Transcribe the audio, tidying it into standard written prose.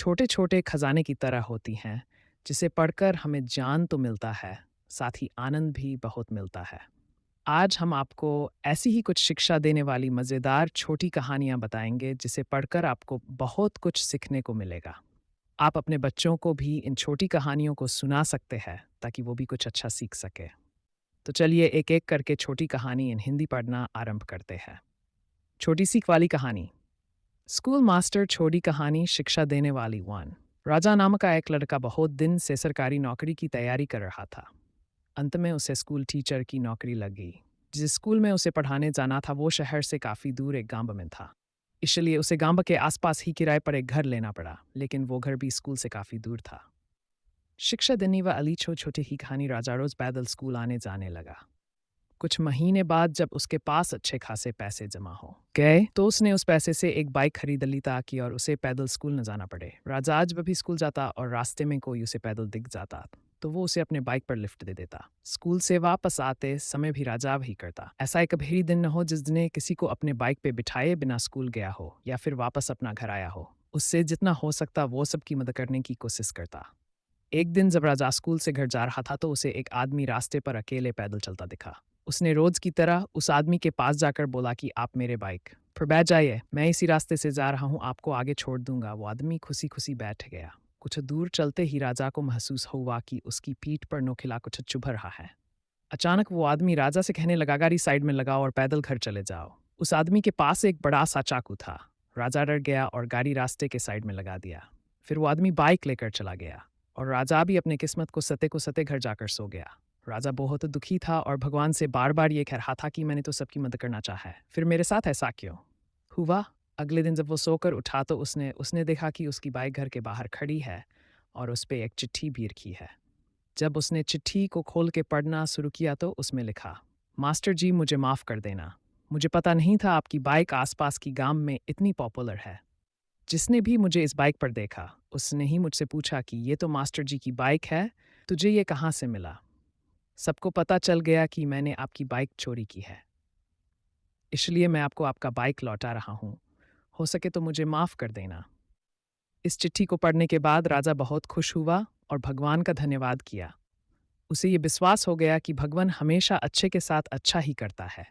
छोटे छोटे खजाने की तरह होती हैं, जिसे पढ़कर हमें ज्ञान तो मिलता है, साथ ही आनंद भी बहुत मिलता है। आज हम आपको ऐसी ही कुछ शिक्षा देने वाली मज़ेदार छोटी कहानियाँ बताएंगे, जिसे पढ़कर आपको बहुत कुछ सीखने को मिलेगा। आप अपने बच्चों को भी इन छोटी कहानियों को सुना सकते हैं, ताकि वो भी कुछ अच्छा सीख सके। तो चलिए एक एक करके छोटी कहानी इन हिंदी पढ़ना आरंभ करते हैं। छोटी सी वाली कहानी। स्कूल मास्टर छोटी कहानी शिक्षा देने वाली वन। राजा नाम का एक लड़का बहुत दिन से सरकारी नौकरी की तैयारी कर रहा था। अंत में उसे स्कूल टीचर की नौकरी लगी। जिस स्कूल में उसे पढ़ाने जाना था वो शहर से काफ़ी दूर एक गांव में था। इसलिए उसे गांव के आसपास ही किराए पर एक घर लेना पड़ा, लेकिन वो घर भी स्कूल से काफ़ी दूर था। शिक्षा देने वाली छोटी ही कहानी। राजा रोज पैदल स्कूल आने जाने लगा। कुछ महीने बाद जब उसके पास अच्छे खासे पैसे जमा हो गए, तो उसने उस पैसे से एक बाइक खरीद ली, ताकि और उसे पैदल स्कूल न जाना पड़े। राजा आज भी स्कूल जाता और रास्ते में कोई उसे पैदल दिख जाता तो वो उसे अपने बाइक पर लिफ्ट दे देता। स्कूल से वापस आते समय भी राजा वही करता। ऐसा एक भी दिन न हो जिस दिन किसी को अपने बाइक पे बिठाए बिना स्कूल गया हो या फिर वापस अपना घर आया हो। उससे जितना हो सकता वो सबकी मदद करने की कोशिश करता। एक दिन जब राजा स्कूल से घर जा रहा था, तो उसे एक आदमी रास्ते पर अकेले पैदल चलता दिखा। उसने रोज की तरह उस आदमी के पास जाकर बोला कि आप मेरे बाइक पर बैठ जाइए, मैं इसी रास्ते से जा रहा हूँ, आपको आगे छोड़ दूंगा। वो आदमी खुशी खुशी बैठ गया। कुछ दूर चलते ही राजा को महसूस हुआ कि उसकी पीठ पर नोखिला कुछ चुभ रहा है। अचानक वो आदमी राजा से कहने लगा, गाड़ी साइड में लगाओ और पैदल घर चले जाओ। उस आदमी के पास एक बड़ा सा चाकू था। राजा डर गया और गाड़ी रास्ते के साइड में लगा दिया। फिर वो आदमी बाइक लेकर चला गया और राजा भी अपने किस्मत को सते घर जाकर सो गया। राजा बहुत दुखी था और भगवान से बार बार ये कह रहा था कि मैंने तो सबकी मदद करना चाहा है, फिर मेरे साथ ऐसा क्यों हुआ। अगले दिन जब वो सोकर उठा, तो उसने उसने देखा कि उसकी बाइक घर के बाहर खड़ी है और उस पे एक चिट्ठी भी रखी है। जब उसने चिट्ठी को खोल के पढ़ना शुरू किया, तो उसमें लिखा, मास्टर जी मुझे माफ़ कर देना, मुझे पता नहीं था आपकी बाइक आसपास की गांव में इतनी पॉपुलर है। जिसने भी मुझे इस बाइक पर देखा, उसने ही मुझसे पूछा कि ये तो मास्टर जी की बाइक है, तुझे ये कहाँ से मिला। सबको पता चल गया कि मैंने आपकी बाइक चोरी की है, इसलिए मैं आपको आपका बाइक लौटा रहा हूँ। हो सके तो मुझे माफ़ कर देना। इस चिट्ठी को पढ़ने के बाद राजा बहुत खुश हुआ और भगवान का धन्यवाद किया। उसे ये विश्वास हो गया कि भगवान हमेशा अच्छे के साथ अच्छा ही करता है।